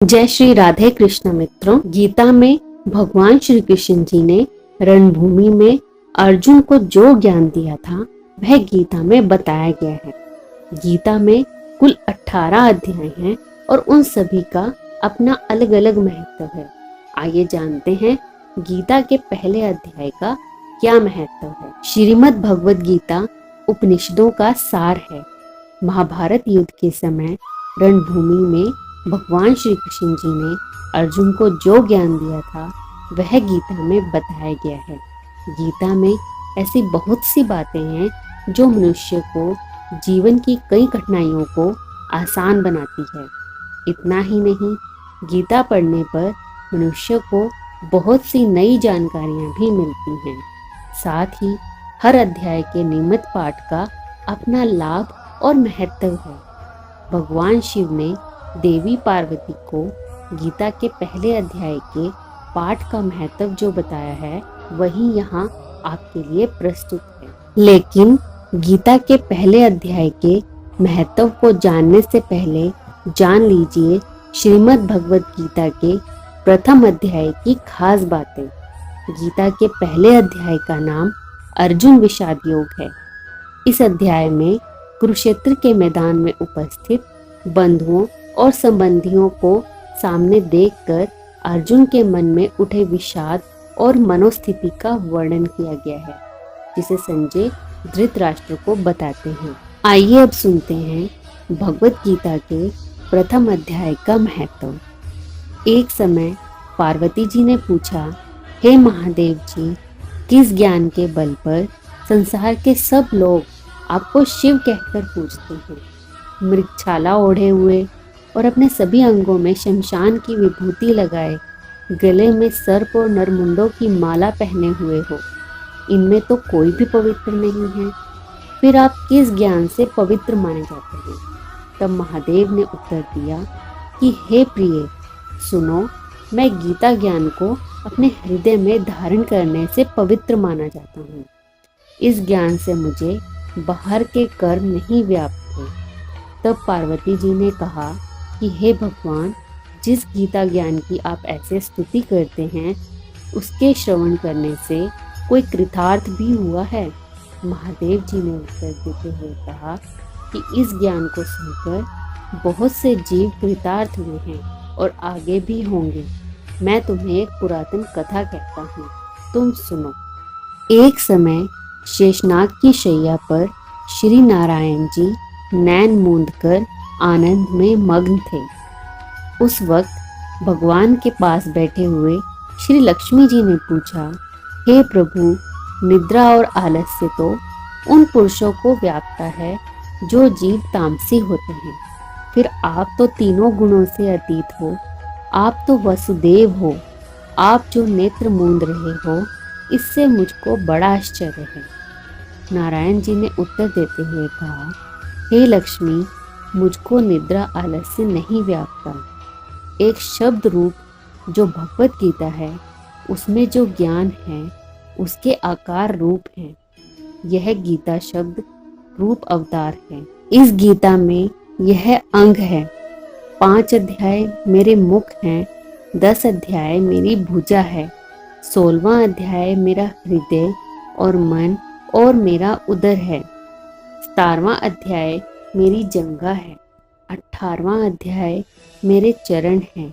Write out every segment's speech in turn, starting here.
जय श्री राधे कृष्ण मित्रों। गीता में भगवान श्री कृष्ण जी ने रणभूमि में अर्जुन को जो ज्ञान दिया था वह गीता में बताया गया है। गीता में कुल 18 अध्याय हैं और उन सभी का अपना अलग अलग महत्व है। आइए जानते हैं गीता के पहले अध्याय का क्या महत्व है। श्रीमद् भगवद गीता उपनिषदों का सार है। महाभारत युद्ध के समय रणभूमि में भगवान श्री कृष्ण जी ने अर्जुन को जो ज्ञान दिया था वह गीता में बताया गया है। गीता में ऐसी बहुत सी बातें हैं जो मनुष्य को जीवन की कई कठिनाइयों को आसान बनाती है। इतना ही नहीं, गीता पढ़ने पर मनुष्य को बहुत सी नई जानकारियां भी मिलती हैं। साथ ही हर अध्याय के नियमित पाठ का अपना लाभ और महत्व है। भगवान शिव ने देवी पार्वती को गीता के पहले अध्याय के पाठ का महत्व जो बताया है वही यहाँ आपके लिए प्रस्तुत है। लेकिन गीता के पहले अध्याय के महत्व को जानने से पहले जान लीजिए श्रीमद् भगवद गीता के प्रथम अध्याय की खास बातें। गीता के पहले अध्याय का नाम अर्जुन विषाद योग है। इस अध्याय में कुरुक्षेत्र के मैदान में उपस्थित बंधुओं और संबंधियों को सामने देखकर अर्जुन के मन में उठे विषाद और मनोस्थिति का वर्णन किया गया है, जिसे संजय धृतराष्ट्र को बताते हैं। आइए अब सुनते हैं भगवद गीता के प्रथम अध्याय का महत्व। एक समय पार्वती जी ने पूछा, हे महादेव जी, किस ज्ञान के बल पर संसार के सब लोग आपको शिव कहकर पूजते हैं? मृगछाला ओढ़े हुए और अपने सभी अंगों में शमशान की विभूति लगाए, गले में सर्प और नरमुंडों की माला पहने हुए हो, इनमें तो कोई भी पवित्र नहीं है। फिर आप किस ज्ञान से पवित्र माने जाते हैं? तब महादेव ने उत्तर दिया कि हे प्रिय, सुनो, मैं गीता ज्ञान को अपने हृदय में धारण करने से पवित्र माना जाता हूँ। इस ज्ञान से मुझे बाहर के कर्म नहीं व्याप्त थे। तब पार्वती जी ने कहा कि हे भगवान, जिस गीता ज्ञान की आप ऐसे स्तुति करते हैं उसके श्रवण करने से कोई कृतार्थ भी हुआ है? महादेव जी ने उत्तर देते हुए कहा कि इस ज्ञान को सुनकर बहुत से जीव कृतार्थ हुए हैं और आगे भी होंगे। मैं तुम्हें एक पुरातन कथा कहता हूँ, तुम सुनो। एक समय शेषनाग की शैया पर श्री नारायण जी नैन मूंद कर आनंद में मग्न थे। उस वक्त भगवान के पास बैठे हुए श्री लक्ष्मी जी ने पूछा, हे प्रभु, निद्रा और आलस्य तो उन पुरुषों को व्यापता है जो जीव तामसी होते हैं। फिर आप तो तीनों गुणों से अतीत हो, आप तो वसुदेव हो, आप जो नेत्र मूंद रहे हो, इससे मुझको बड़ा आश्चर्य है। नारायण जी ने उत्तर देते हुए कहा, हे लक्ष्मी, मुझको निद्रा आलस्य नहीं व्यापता। एक शब्द रूप जो भगवद गीता है उसमें जो ज्ञान है उसके आकार रूप है। यह गीता शब्द रूप अवतार है। इस गीता में यह अंग है। 5 अध्याय मेरे मुख हैं, 10 अध्याय मेरी भुजा है, 16वां अध्याय मेरा हृदय और मन और मेरा उदर है, 17वां अध्याय मेरी जंघा है, 18वां अध्याय मेरे चरण हैं,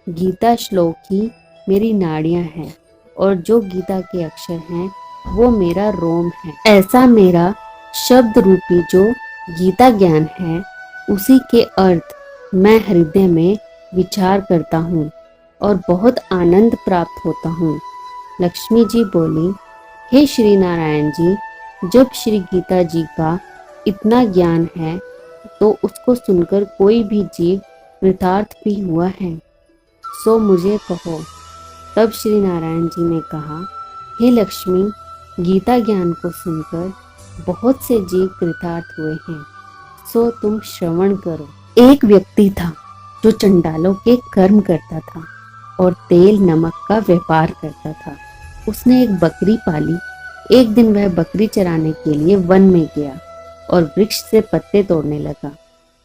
गीता श्लोक ही मेरी नाड़ियां हैं और जो गीता के अक्षर हैं वो मेरा रोम है। ऐसा मेरा शब्द रूपी जो गीता ज्ञान है उसी के अर्थ मैं हृदय में विचार करता हूँ और बहुत आनंद प्राप्त होता हूँ। लक्ष्मी जी बोली, हे श्री नारायण जी, जब श्री गीता जी का इतना ज्ञान है तो उसको सुनकर कोई भी जीव कृतार्थ भी हुआ है, सो मुझे कहो। तब श्री नारायण जी ने कहा, हे लक्ष्मी, गीता ज्ञान को सुनकर बहुत से जीव कृतार्थ हुए हैं, सो तुम श्रवण करो। एक व्यक्ति था जो चंडालों के कर्म करता था और तेल नमक का व्यापार करता था। उसने एक बकरी पाली। एक दिन वह बकरी चराने के लिए वन में गया और वृक्ष से पत्ते तोड़ने लगा।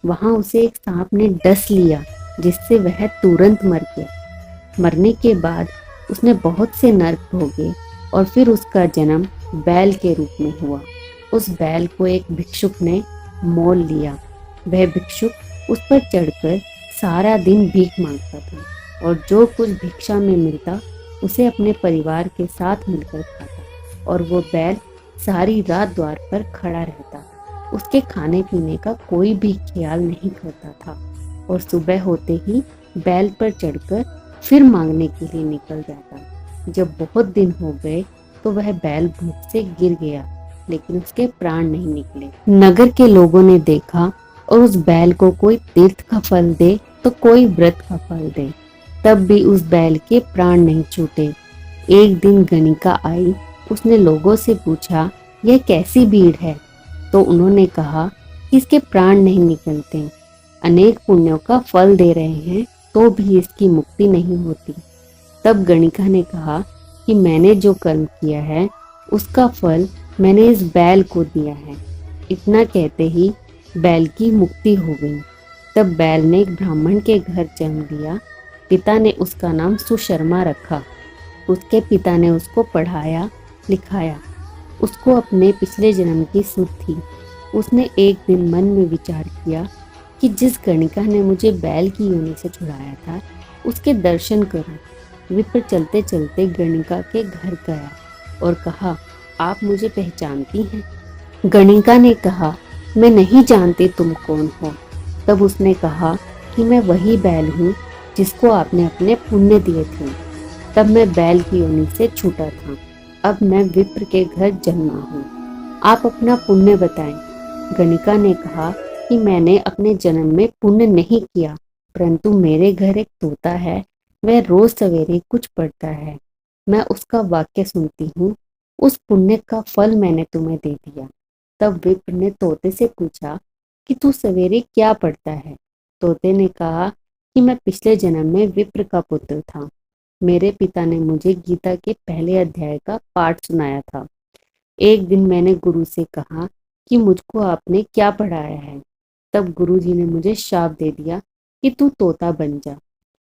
वहां उसे एक सांप ने डस लिया जिससे वह तुरंत मर गया। मरने के बाद उसने बहुत से नर्क भोगे और फिर उसका जन्म बैल के रूप में हुआ। उस बैल को एक भिक्षुक ने मोल लिया। वह भिक्षुक उस पर चढ़कर सारा दिन भीख मांगता था और जो कुछ भिक्षा में मिलता उसे अपने परिवार के साथ मिलकर खाता, और वो बैल सारी रात द्वार पर खड़ा रहता। उसके खाने पीने का कोई भी ख्याल नहीं करता था और सुबह होते ही बैल पर चढ़कर फिर मांगने के लिए निकल जाता। जब बहुत दिन हो गए तो वह बैल भूख से गिर गया, लेकिन उसके प्राण नहीं निकले। नगर के लोगों ने देखा और उस बैल को कोई तीर्थ का फल दे तो कोई व्रत का फल दे, तब भी उस बैल के प्राण नहीं छूटे। एक दिन गणिका आई। उसने लोगों से पूछा, यह कैसी भीड़ है? तो उन्होंने कहा कि इसके प्राण नहीं निकलते, अनेक पुण्यों का फल दे रहे हैं तो भी इसकी मुक्ति नहीं होती। तब गणिका ने कहा कि मैंने जो कर्म किया है उसका फल मैंने इस बैल को दिया है। इतना कहते ही बैल की मुक्ति हो गई। तब बैल ने एक ब्राह्मण के घर जन्म लिया। पिता ने उसका नाम सुशर्मा रखा। उसके पिता ने उसको पढ़ाया लिखाया। उसको अपने पिछले जन्म की सुध थी। उसने एक दिन मन में विचार किया कि जिस गणिका ने मुझे बैल की योनि से छुड़ाया था उसके दर्शन करूं। विप्र चलते चलते गणिका के घर गया और कहा, आप मुझे पहचानती हैं? गणिका ने कहा, मैं नहीं जानती तुम कौन हो। तब उसने कहा कि मैं वही बैल हूँ जिसको आपने अपने पुण्य दिए थे। तब मैं बैल की योनि से छूटा था। अब मैं विप्र के घर जन्मा हूँ। आप अपना पुण्य बताएं। गणिका ने कहा कि मैंने अपने जन्म में पुण्य नहीं किया, परंतु मेरे घर एक तोता है, वह रोज सवेरे कुछ पढ़ता है। मैं उसका वाक्य सुनती हूँ। उस पुण्य का फल मैंने तुम्हें दे दिया। तब विप्र ने तोते से पूछा कि तू सवेरे क्या पढ़ता है? तोते ने कहा कि मैं पिछले जन्म में विप्र का पुत्र था। मेरे पिता ने मुझे गीता के पहले अध्याय का पाठ सुनाया था। एक दिन मैंने गुरु से कहा कि मुझको आपने क्या पढ़ाया है। तब गुरुजी ने मुझे शाप दे दिया कि तू तोता बन जा।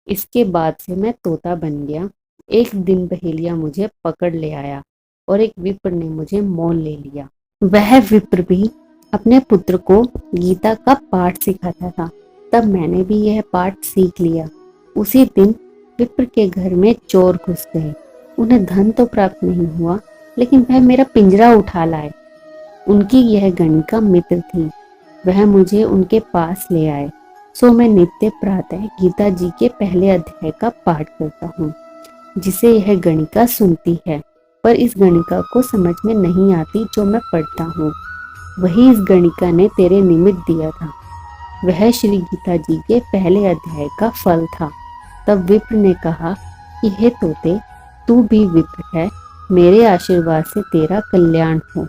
इसके बाद से मैं तोता बन गया। एक दिन बहेलिया मुझे पकड़ ले आया और एक विप्र ने मुझे मोल ले लिया। वह विप्र भी अपने पुत्र को गीता का पाठ सिखाता था। तब मैंने भी यह पाठ सीख लिया। उसी दिन विप्र के घर में चोर घुस गए। उन्हें धन तो प्राप्त नहीं हुआ, लेकिन वह मेरा पिंजरा उठा लाए। उनकी यह गणिका मित्र थी। वह मुझे उनके पास ले आए। सो मैं नित्य प्रातः गीता जी के पहले अध्याय का पाठ करता हूँ, जिसे यह गणिका सुनती है, पर इस गणिका को समझ में नहीं आती जो मैं पढ़ता हूँ। वही इस गणिका ने तेरे निमित्त दिया था। वह श्री गीता जी के पहले अध्याय का फल था। तब विप्र ने कहा कि हे तोते, तू भी विप्र है, मेरे आशीर्वाद से तेरा कल्याण हो।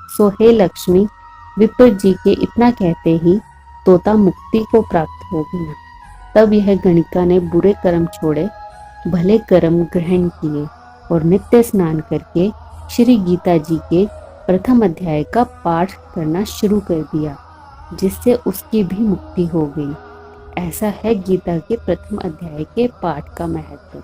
सो हे लक्ष्मी। विप्र जी के इतना कहते ही तोता मुक्ति को प्राप्त हो गया। तब यह गणिका ने बुरे कर्म छोड़े, भले कर्म ग्रहण किए और नित्य स्नान करके श्री गीता जी के प्रथम अध्याय का पाठ करना शुरू कर दिया, जिससे उसकी भी मुक्ति हो गई। ऐसा है गीता के प्रथम अध्याय के पाठ का महत्व।